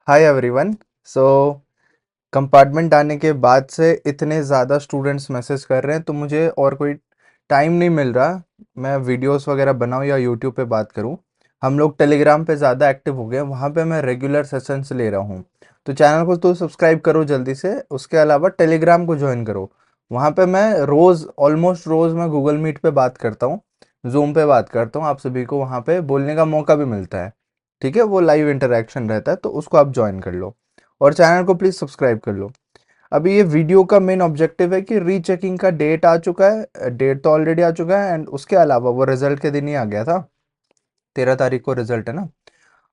Hi everyone. सो compartment आने के बाद से इतने ज़्यादा स्टूडेंट्स मैसेज कर रहे हैं तो मुझे और कोई टाइम नहीं मिल रहा मैं वीडियोस वगैरह बनाऊं या यूट्यूब पे बात करूं। हम लोग टेलीग्राम पे ज़्यादा एक्टिव हो गए हैं, वहाँ पे मैं रेगुलर सेशंस ले रहा हूँ। तो चैनल को तो सब्सक्राइब करो जल्दी से, उसके अलावा टेलीग्राम को ज्वाइन करो। वहाँ पे मैं रोज़ ऑलमोस्ट रोज़ मैं गूगल मीट पे बात करता हूँ, जूम पे बात करता हूँ। आप सभी को वहाँ पे बोलने का मौका भी मिलता है। ठीक है, वो लाइव इंटरेक्शन रहता है तो उसको आप ज्वाइन कर लो और चैनल को प्लीज सब्सक्राइब कर लो। अभी ये वीडियो का मेन ऑब्जेक्टिव है कि रीचेकिंग का डेट आ चुका है, डेट तो ऑलरेडी आ चुका है एंड उसके अलावा वो रिजल्ट के दिन ही आ गया था। 13 तारीख को रिजल्ट है ना।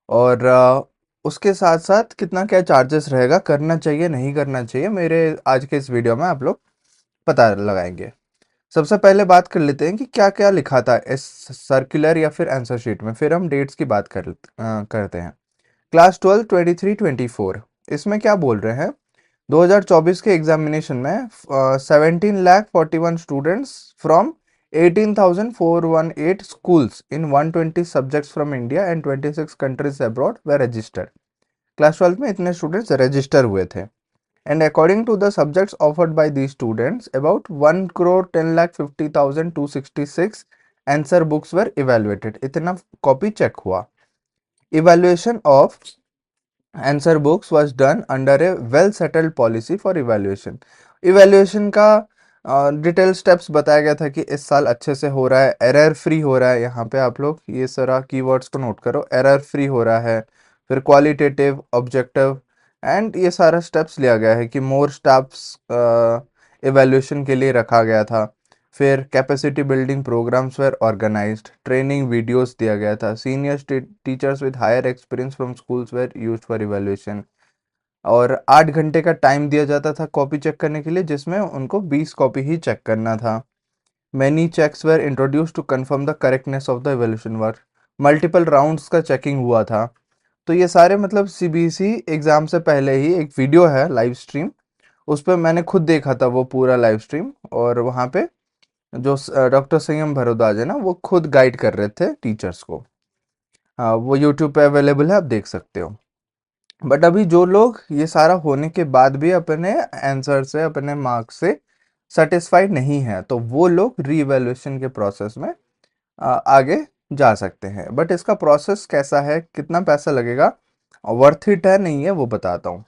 और उसके साथ साथ कितना क्या चार्जेस रहेगा, करना चाहिए नहीं करना चाहिए, मेरे आज के इस वीडियो में आप लोग पता लगाएंगे। सबसे पहले बात कर लेते हैं कि क्या क्या लिखा था इस सर्कुलर या फिर आंसर शीट में, फिर हम डेट्स की बात करते हैं। क्लास 12 23 24 इसमें क्या बोल रहे हैं। 2024 के एग्जामिनेशन में 17 lakh 41 students from 18,418 schools in 120 subjects from India and 26 countries abroad were registered। Class 12 में इतने स्टूडेंट्स रजिस्टर हुए थे and according to the subjects offered by these students about 1 crore 10 lakh 50,266 answer books were evaluated. इतना copy check हुआ। Evaluation of answer books was done under A well settled policy for evaluation. Evaluation का detail steps बताया गया था कि इस साल अच्छे से हो रहा है, एरर फ्री हो रहा है। यहाँ पे आप लोग ये सारा कीवर्ड्स को नोट करो, एरर फ्री हो रहा है, फिर क्वालिटेटिव ऑब्जेक्टिव एंड ये सारा स्टेप्स लिया गया है कि मोर स्टेप्स इवैल्यूएशन के लिए रखा गया था। फिर capacity building programmes were organised, training videos दिया गया था, senior teachers with higher experience from schools were used for evaluation. और 8 घंटे का टाइम दिया जाता था कॉपी चेक करने के लिए, जिसमें उनको 20 कॉपी ही चेक करना था। Many checks were introduce to confirm the correctness of the evaluation work. Multiple rounds का चेकिंग हुआ था। तो ये सारे मतलब सीबीएसई एग्जाम से पहले ही एक वीडियो है लाइव स्ट्रीम, उस पर मैंने खुद देखा था वो पूरा लाइव स्ट्रीम। और वहाँ पे जो डॉक्टर संयम भरोद्वाज है ना, वो खुद गाइड कर रहे थे टीचर्स को। हाँ, वो यूट्यूब पे अवेलेबल है, आप देख सकते हो। बट अभी जो लोग ये सारा होने के बाद भी अपने आंसर से, अपने मार्क्स से सेटिस्फाइड नहीं है, तो वो लोग रीवैल्यूएशन के प्रोसेस में आगे जा सकते हैं। बट इसका प्रोसेस कैसा है, कितना पैसा लगेगा, वर्थ इट है नहीं है, वो बताता हूँ।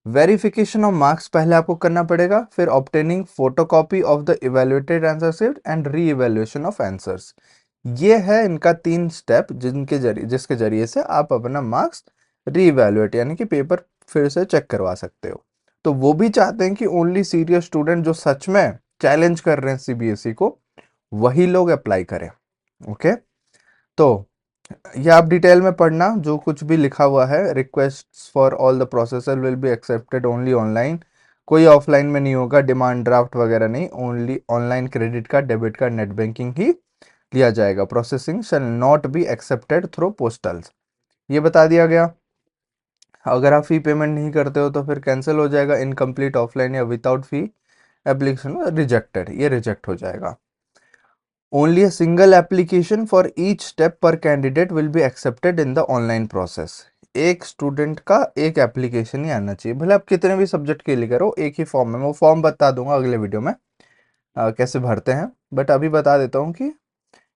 वेरिफिकेशन ऑफ मार्क्स पहले आपको करना पड़ेगा, फिर obtaining photocopy of the evaluated answer sheet and re evaluation of answers. ये है इनका 3 स्टेप जिसके जरिए से आप अपना मार्क्स री इवेल्युएट यानी कि पेपर फिर से चेक करवा सकते हो। तो वो भी चाहते हैं कि ओनली सीरियस स्टूडेंट जो सच में चैलेंज कर रहे हैं सीबीएसई को, वही लोग अप्लाई करें। ओके, तो ये आप डिटेल में पढ़ना जो कुछ भी लिखा हुआ है। Request for all the processor will be accepted only online, कोई ऑफलाइन में नहीं होगा, डिमांड ड्राफ्ट वगैरह नहीं, only online credit card debit card net banking ही लिया जाएगा। Processing shall not be accepted through postals, ये बता दिया गया। अगर आप फी पेमेंट नहीं करते हो तो फिर कैंसिल हो जाएगा, इनकम्प्लीट ऑफलाइन या विदाउट फी एप्लीकेशन रिजेक्टेड, ये रिजेक्ट हो जाएगा। Only a single application for each step per candidate will be accepted in the online process। एक स्टूडेंट का एक एप्लीकेशन ही आना चाहिए, भले आप कितने भी सब्जेक्ट के लिए करो, एक ही फॉर्म में। मैं फॉर्म बता दूंगा अगले वीडियो में कैसे भरते हैं, बट अभी बता देता हूँ कि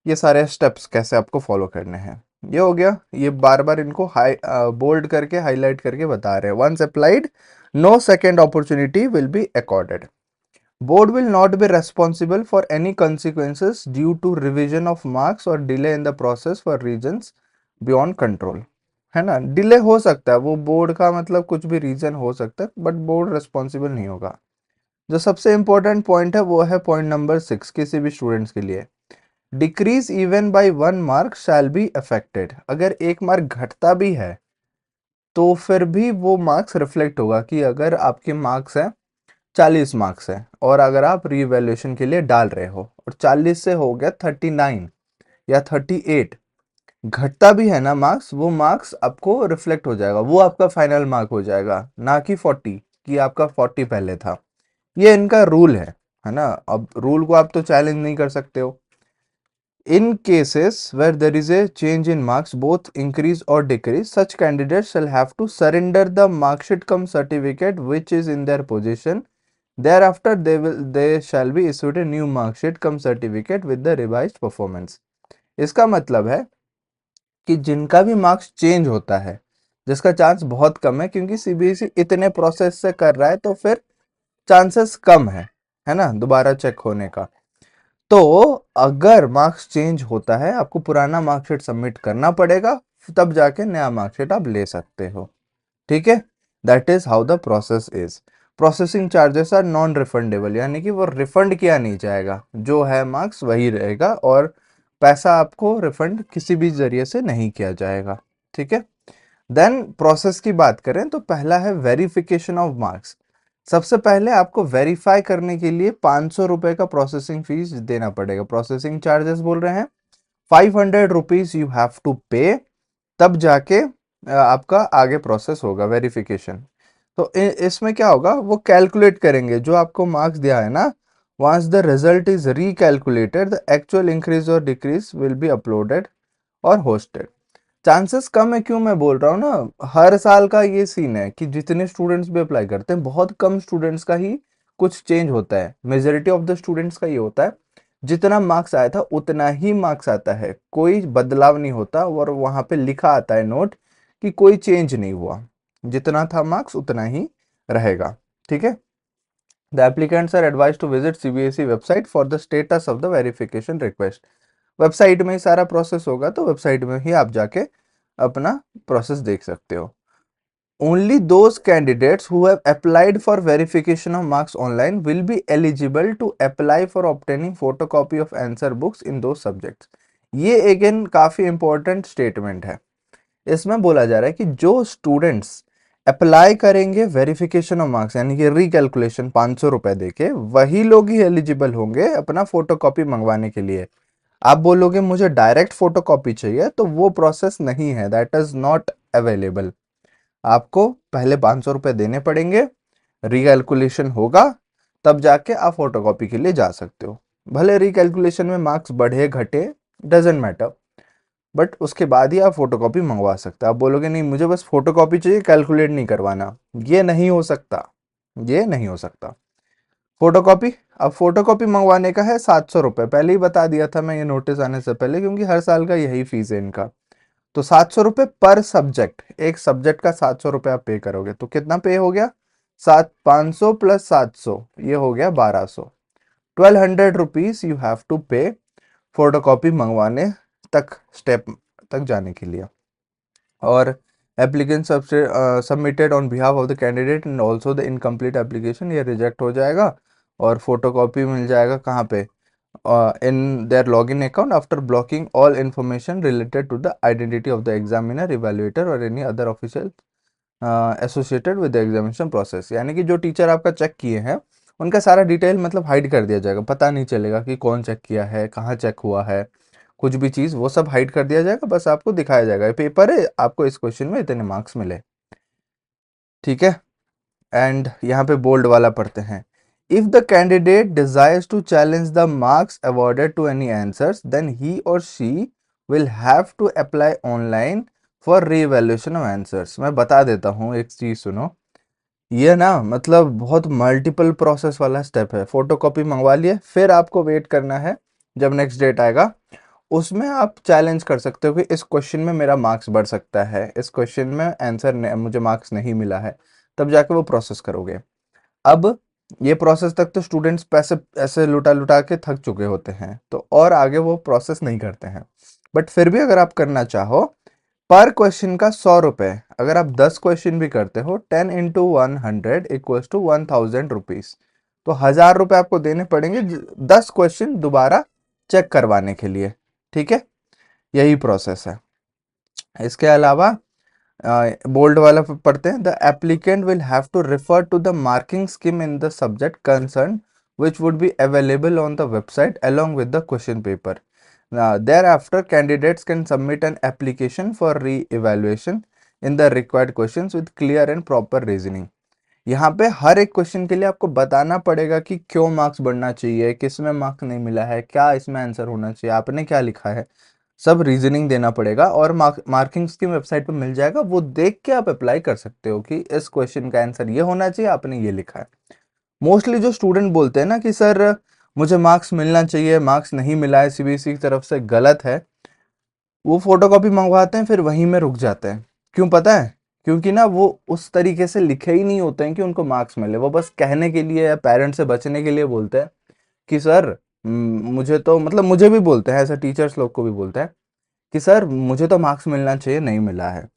ये सारे स्टेप्स कैसे आपको फॉलो करने हैं। ये हो गया, ये बार बार इनको बोल्ड करके हाईलाइट करके बता रहे हैं। Once applied no second opportunity will be accorded. Board will not be responsible for any consequences due to revision of marks or delay in the process for reasons beyond control। है ना, delay हो सकता है, वो board का मतलब कुछ भी रीजन हो सकता है, बट बोर्ड रिस्पॉन्सिबल नहीं होगा। जो सबसे इंपॉर्टेंट पॉइंट है वो है पॉइंट नंबर 6, किसी भी स्टूडेंट्स के लिए। Decrease even bye 1 mark shall be affected. अगर 1 मार्क घटता भी है तो फिर भी वो मार्क्स रिफ्लेक्ट होगा कि अगर आपके मार्क्स हैं 40 मार्क्स है और अगर आप रीवैल्यूएशन के लिए डाल रहे हो और 40 से हो गया 39 या 38, घटता भी है ना मार्क्स, वो मार्क्स आपको रिफ्लेक्ट हो जाएगा, वो आपका फाइनल मार्क हो जाएगा, ना कि 40 कि आपका 40 पहले था। ये इनका रूल है ना। अब रूल को आप तो चैलेंज नहीं कर सकते हो। In cases where there is a change in marks, both increase or decrease, such candidates shall have to surrender the mark sheet cum certificate which is in their possession. Thereafter they shall be issued a new mark sheet cum certificate with the revised performance. इसका मतलब है कि जिनका भी marks change होता है, जिसका chance बहुत कम है क्योंकि सीबीएसई इतने प्रोसेस से कर रहा है, तो फिर चांसेस कम है ना दोबारा चेक होने का। तो अगर मार्क्स चेंज होता है, आपको पुराना मार्कशीट सबमिट करना पड़ेगा, तब जाके नया मार्कशीट आप ले सकते हो। ठीक है, that is how the process is. Processing charges are non refundable, यानी कि वो रिफंड किया नहीं जाएगा, जो है मार्क्स वही रहेगा और पैसा आपको रिफंड किसी भी जरिए से नहीं किया जाएगा। ठीक है, देन प्रोसेस की बात करें तो पहला है वेरिफिकेशन ऑफ मार्क्स। सबसे पहले आपको वेरीफाई करने के लिए 500 रुपए का प्रोसेसिंग फीस देना पड़ेगा। प्रोसेसिंग चार्जेस बोल रहे हैं, 500 रुपीज यू हैव टू पे, तब जाके आपका आगे प्रोसेस होगा वेरिफिकेशन। तो इसमें क्या होगा, वो कैलकुलेट करेंगे जो आपको मार्क्स दिया है ना, once the result is recalculated the actual increase और डिक्रीज विल बी अपलोडेड और होस्टेड। चांसेस कम है, क्यों मैं बोल रहा हूँ ना, हर साल का ये सीन है कि जितने स्टूडेंट्स भी अप्लाई करते हैं, बहुत कम स्टूडेंट्स का ही कुछ चेंज होता है। मेजोरिटी ऑफ द स्टूडेंट्स का ये होता है, जितना मार्क्स आया था उतना ही मार्क्स आता है, कोई बदलाव नहीं होता और वहां पे लिखा आता है नोट कि कोई चेंज नहीं हुआ, जितना था मार्क्स उतना ही रहेगा। ठीक है, the applicants are advise to visit CBSE website for the status of the verification request. Website में ही सारा प्रोसेस होगा, तो वेबसाइट में ही आप जाके अपना प्रोसेस देख सकते हो। Only those candidates who have applied for verification of marks online will be eligible to apply for obtaining photocopy of answer books in those subjects. ये अगेन काफी इंपॉर्टेंट स्टेटमेंट है। इसमें बोला जा रहा है कि जो स्टूडेंट्स अप्लाई करेंगे वेरिफिकेशन ऑफ मार्क्स यानी कि रिकैलकुलेशन 500 रुपए देके, वही लोग ही एलिजिबल होंगे अपना फोटोकॉपी मंगवाने के लिए। आप बोलोगे मुझे डायरेक्ट फोटोकॉपी चाहिए, तो वो प्रोसेस नहीं है, दैट इज नॉट अवेलेबल। आपको पहले 500 रुपए देने पड़ेंगे, रिकैलकुलेशन होगा, तब जाके आप फोटोकॉपी के लिए जा सकते हो। भले रिकैलकुलेशन में मार्क्स बढ़े घटे, डजेंट मैटर, बट उसके बाद ही आप फोटोकॉपी मंगवा सकते हो। आप बोलोगे नहीं मुझे बस फोटोकॉपी चाहिए, कैलकुलेट नहीं करवाना, ये नहीं हो सकता, ये नहीं हो सकता। फोटोकॉपी, अब फोटोकॉपी मंगवाने का है 700 रुपए, पहले ही बता दिया था मैं ये नोटिस आने से पहले, क्योंकि हर साल का यही फीस है इनका। तो 700 रुपए पर सब्जेक्ट, एक सब्जेक्ट का 700 रुपए आप पे करोगे, तो कितना पे हो गया, 500 प्लस 700, ये हो गया 1200। 1200 रुपीज यू हैव टू पे फोटोकॉपी मंगवाने तक, स्टेप तक जाने के लिए। और applicant submitted on behalf of the candidate and also the incomplete application, ये रिजेक्ट हो जाएगा और फोटोकॉपी मिल जाएगा कहाँ पे, in their login account after blocking all information related to the identity of the examiner, evaluator or any other official associated with the examination process। यानी कि जो टीचर आपका चेक किए हैं उनका सारा डिटेल मतलब हाइड कर दिया जाएगा, पता नहीं चलेगा कि कौन चेक किया है, कहाँ चेक हुआ है, कुछ भी चीज़ वो सब हाइड कर दिया जाएगा, बस आपको दिखाया जाएगा पेपर है, आपको इस क्वेश्चन में इतने मार्क्स मिले। ठीक है, एंड यहाँ पे बोल्ड वाला पढ़ते हैं, if the candidate desires to challenge the marks awarded to any answers then he और she will have to apply online for revaluation of answers. मैं बता देता हूँ एक चीज सुनो, ये ना मतलब बहुत मल्टीपल प्रोसेस वाला स्टेप है। फोटोकॉपी मंगवा लिए, फिर आपको वेट करना है जब नेक्स्ट डेट आएगा, उसमें आप चैलेंज कर सकते हो कि इस क्वेश्चन में मेरा मार्क्स बढ़ सकता है, इस क्वेश्चन में आंसर मुझे मार्क्स नहीं मिला है, तब जाके वो प्रोसेस करोगे। अब ये प्रोसेस तक तो स्टूडेंट्स पैसे ऐसे लुटा लुटा के थक चुके होते हैं, तो और आगे वो प्रोसेस नहीं करते हैं। बट फिर भी अगर आप करना चाहो, पर क्वेश्चन का 100 रुपए, अगर आप 10 क्वेश्चन भी करते हो, 10 इंटू 100 इक्वल्स टू 1000 रुपीज, तो 1000 रुपए आपको देने पड़ेंगे 10 क्वेश्चन दोबारा चेक करवाने के लिए। ठीक है, यही प्रोसेस है। इसके अलावा बोल्ड वाला पढ़ते हैं, the applicant will have to refer to the marking scheme in the subject concern which would be available on the website along with the question paper. Thereafter, candidates can submit an application for re-evaluation in the required questions with clear and proper reasoning. यहाँ पे हर एक question के लिए आपको बताना पड़ेगा कि क्यों मार्क्स बढ़ना चाहिए, किस में मार्क्स नहीं मिला है, क्या इसमें आंसर होना चाहिए, आपने क्या लिखा है, सब रीजनिंग देना पड़ेगा। और मार्किंग स्कीम वेबसाइट पे मिल जाएगा, वो देख के आप अप्लाई कर सकते हो कि इस क्वेश्चन का आंसर ये होना चाहिए, आपने ये लिखा है। मोस्टली जो स्टूडेंट बोलते हैं ना कि सर मुझे मार्क्स मिलना चाहिए, मार्क्स नहीं मिला है, सीबीएसई की तरफ से गलत है, वो फोटोकॉपी मंगवाते हैं, फिर वहीं में रुक जाते हैं। क्यों पता है? क्योंकि ना वो उस तरीके से लिखे ही नहीं होते हैं कि उनको मार्क्स मिले, वो बस कहने के लिए या पेरेंट्स से बचने के लिए बोलते हैं कि सर मुझे तो, मतलब मुझे भी बोलते हैं, ऐसे टीचर्स लोग को भी बोलते हैं कि सर मुझे तो मार्क्स मिलना चाहिए, नहीं मिला है।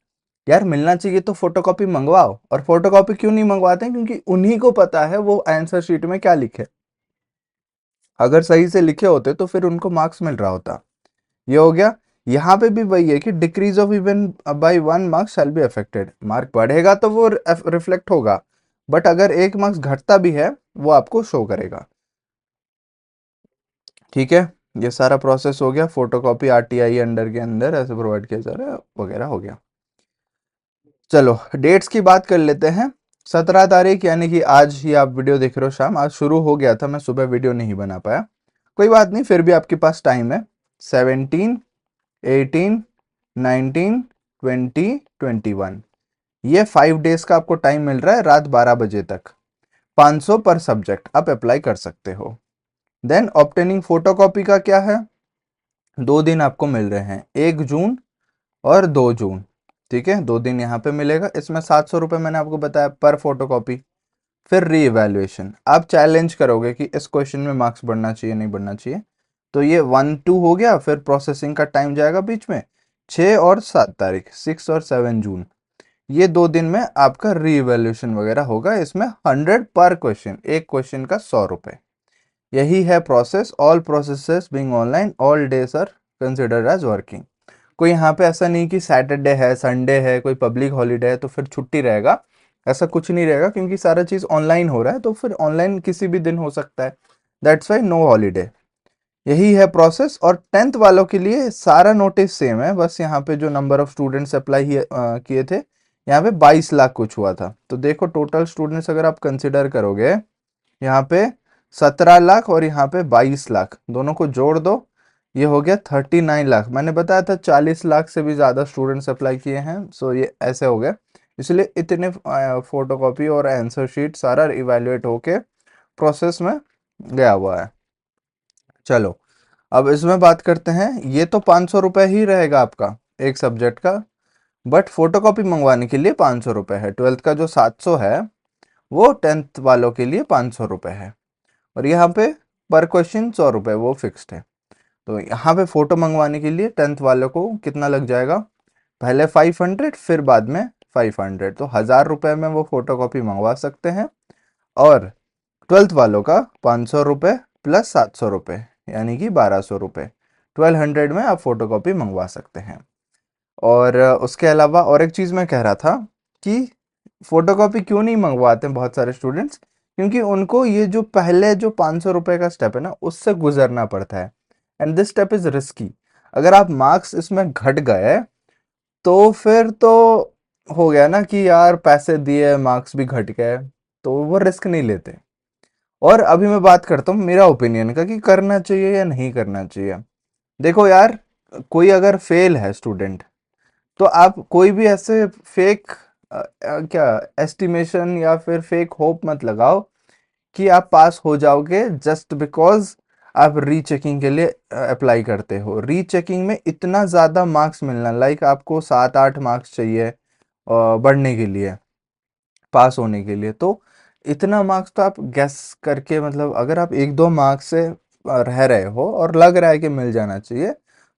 यार मिलना चाहिए तो फोटोकॉपी मंगवाओ। और फोटोकॉपी क्यों नहीं मंगवाते हैं? क्योंकि उन्हीं को पता है वो आंसर शीट में क्या लिखे। अगर सही से लिखे होते तो फिर उनको मार्क्स मिल रहा होता। ये हो गया। यहाँ पे भी वही है कि decrease of even bye 1 mark shall be affected. Mark बढ़ेगा तो वो रिफ्लेक्ट होगा, बट अगर 1 मार्क्स घटता भी है वो आपको शो करेगा। ठीक है, ये सारा प्रोसेस हो गया। फोटोकॉपी आरटीआई अंडर के अंदर ऐसे प्रोवाइड किया जा रहा है वगैरह, हो गया। चलो डेट्स की बात कर लेते हैं। 17 तारीख यानी कि आज ही आप वीडियो देख रहे हो शाम, आज शुरू हो गया था, मैं सुबह वीडियो नहीं बना पाया, कोई बात नहीं, फिर भी आपके पास टाइम है। 17, 18, 19, 20, 21, ये 5 डेज का आपको टाइम मिल रहा है रात 12 बजे तक। 500 पर सब्जेक्ट आप अप्लाई कर सकते हो। देन ऑब्टेनिंग फोटोकॉपी का क्या है? 2 दिन आपको मिल रहे हैं, 1 जून और 2 जून। ठीक है, 2 दिन यहाँ पे मिलेगा। इसमें 700 रुपये मैंने आपको बताया पर फोटोकॉपी। फिर री इवेल्युएशन, आप चैलेंज करोगे कि इस क्वेश्चन में मार्क्स बढ़ना चाहिए नहीं बढ़ना चाहिए, तो ये 1-2 हो गया। फिर प्रोसेसिंग का टाइम जाएगा बीच में, 6 और 7 तारीख, 6 और 7 जून। ये 2 दिन में आपका री इवेल्युएशन वगैरह होगा। इसमें 100 पर क्वेश्चन, एक क्वेश्चन का 100 रुपये। यही है process. All processes being online, all days are considered as working. कोई यहाँ पे ऐसा नहीं कि सैटरडे है, संडे है, कोई पब्लिक हॉलीडे है तो फिर छुट्टी रहेगा, ऐसा कुछ नहीं रहेगा, क्योंकि सारा चीज़ ऑनलाइन हो रहा है, तो फिर ऑनलाइन किसी भी दिन हो सकता है। That's why no holiday. यही है प्रोसेस। और 10th वालों के लिए सारा नोटिस सेम है, बस यहाँ पे जो नंबर ऑफ स्टूडेंट्स अप्लाई किए थे, यहाँ पे 22 लाख कुछ हुआ था। तो देखो टोटल स्टूडेंट्स अगर आप कंसिडर करोगे, यहाँ पे 17 लाख और यहाँ पे 22 लाख, दोनों को जोड़ दो, ये हो गया 39 लाख। मैंने बताया था 40 लाख से भी ज़्यादा स्टूडेंट्स अप्लाई किए हैं, सो ये ऐसे हो गए। इसलिए इतने फोटोकॉपी और आंसर शीट सारा इवेल्युएट होके प्रोसेस में गया हुआ है। चलो अब इसमें बात करते हैं। ये तो 500 रुपये ही रहेगा आपका एक सब्जेक्ट का, बट फोटोकॉपी मंगवाने के लिए 500 रुपये है। 12th का जो 700 है वो 10th वालों के लिए 500 रुपये है। और यहाँ पे पर क्वेश्चन 100 रुपये वो फिक्स्ड है। तो यहाँ पे फोटो मंगवाने के लिए 10th वालों को कितना लग जाएगा? पहले 500, फिर बाद में 500, तो 1000 रुपये में वो फोटो कॉपी मंगवा सकते हैं। और 12th वालों का 500 रुपये प्लस 700 रुपये, यानी कि 1200 रुपये, 1200 में आप फोटो कॉपी मंगवा सकते हैं। और उसके अलावा और एक चीज़ मैं कह रहा था कि फोटोकॉपी क्यों नहीं मंगवाते हैं बहुत सारे स्टूडेंट्स, क्योंकि उनको ये जो पहले जो 500 रुपये का स्टेप है ना, उससे गुजरना पड़ता है, and this step is risky. अगर आप मार्क्स इसमें घट गए तो फिर तो हो गया ना कि यार पैसे दिए मार्क्स भी घट गए, तो वो रिस्क नहीं लेते। और अभी मैं बात करता हूँ मेरा ओपिनियन का कि करना चाहिए या नहीं करना चाहिए। देखो यार, कोई अगर फेल है स्टूडेंट, तो आप कोई भी ऐसे फेक क्या एस्टिमेशन या फिर फेक होप मत लगाओ कि आप पास हो जाओगे जस्ट बिकॉज आप रीचेकिंग के लिए अप्लाई करते हो। रीचेकिंग में इतना ज़्यादा मार्क्स मिलना, लाइक आपको 7-8 मार्क्स चाहिए बढ़ने के लिए, पास होने के लिए, तो इतना मार्क्स तो आप गैस करके, मतलब अगर आप 1-2 मार्क्स से रह रहे हो और लग रहा है कि मिल जाना चाहिए,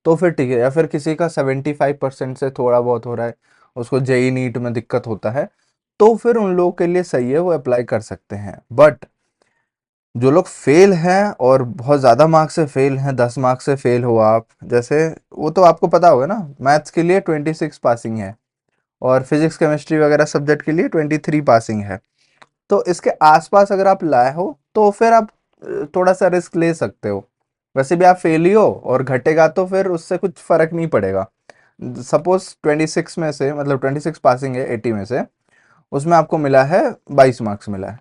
तो फिर ठीक है। या फिर किसी का 75% से थोड़ा बहुत हो रहा है, उसको जेई नीट में दिक्कत होता है, तो फिर उन लोगों के लिए सही है, वो अप्लाई कर सकते हैं। बट जो लोग फेल हैं और बहुत ज़्यादा मार्क्स से फेल हैं, 10 मार्क्स से फेल हो आप, जैसे वो तो आपको पता होगा ना, मैथ्स के लिए 26 पासिंग है और फिजिक्स केमिस्ट्री वगैरह सब्जेक्ट के लिए 23 पासिंग है। तो इसके आसपास अगर आप लाए हो तो फिर आप थोड़ा सा रिस्क ले सकते हो। वैसे भी आप फेल ही हो और घटेगा तो फिर उससे कुछ फर्क नहीं पड़ेगा। सपोज 26 में से, मतलब 26 पासिंग है 80 में से, उसमें आपको मिला है 22 मार्क्स मिला है।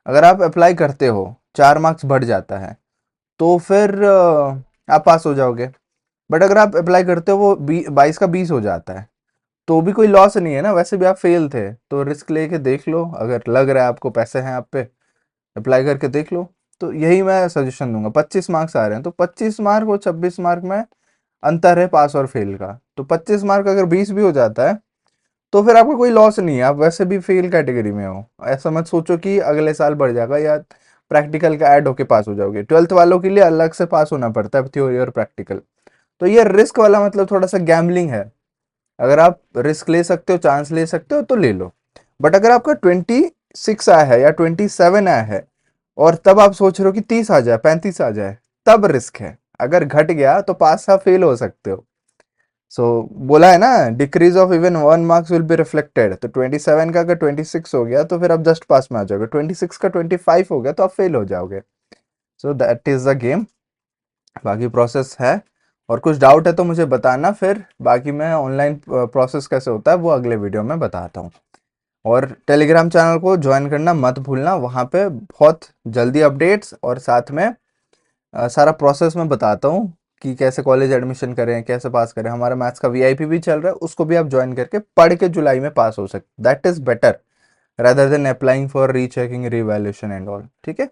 अगर आप अप्लाई करते हो, 4 मार्क्स बढ़ जाता है, तो फिर आप पास हो जाओगे। बट अगर आप अप्लाई करते हो वो 22 का 20 हो जाता है, तो भी कोई लॉस नहीं है ना, वैसे भी आप फेल थे, तो रिस्क लेके देख लो, अगर लग रहा है आपको पैसे हैं आप पे, अप्लाई करके देख लो। तो यही मैं सजेशन दूंगा। 25 मार्क्स आ रहे हैं, तो 25 मार्क और 26 मार्क में अंतर है पास और फेल का। तो 25 मार्क अगर 20 भी हो जाता है, तो फिर आपका कोई लॉस नहीं है, आप वैसे भी फेल कैटेगरी में हो। ऐसा मत सोचो कि अगले साल बढ़ जाएगा या प्रैक्टिकल का ऐड होके पास हो जाओगे। 12th वालों के लिए अलग से पास होना पड़ता है, थ्योरी और प्रैक्टिकल। तो ये रिस्क वाला मतलब थोड़ा सा गैम्बलिंग है। अगर आप रिस्क ले सकते हो, चांस ले सकते हो, तो ले लो। बट अगर आपका 26 आया है या 27 आया है, और तब आप सोच रहे हो कि 30 आ जाए, 35 आ जाए, तब रिस्क है। अगर घट गया तो पास या फेल हो सकते हो। सो बोला है ना, decrease of even 1 marks will be reflected. तो 27 का अगर 26 हो गया, तो फिर आप जस्ट पास में आ जाओगे। 26 का 25 हो गया, तो आप फेल हो जाओगे। So that is the game. बाकी प्रोसेस है, और कुछ डाउट है तो मुझे बताना, फिर बाकी मैं ऑनलाइन प्रोसेस कैसे होता है वो अगले वीडियो में बताता हूँ। और टेलीग्राम चैनल को ज्वाइन करना मत भूलना, वहाँ पे बहुत जल्दी अपडेट्स और साथ में सारा प्रोसेस मैं बताता हूँ कि कैसे कॉलेज एडमिशन करें, कैसे पास करें। हमारा मैथ्स का वीआईपी भी चल रहा है, उसको भी आप ज्वाइन करके पढ़ के जुलाई में पास हो सकते। That is better rather than applying for rechecking, reevaluation and all. ठीक है,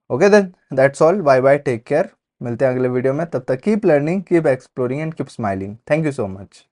okay then, that's all, bye bye, take care. मिलते हैं अगले वीडियो में, तब तक keep learning, keep exploring and keep smiling. Thank you so much.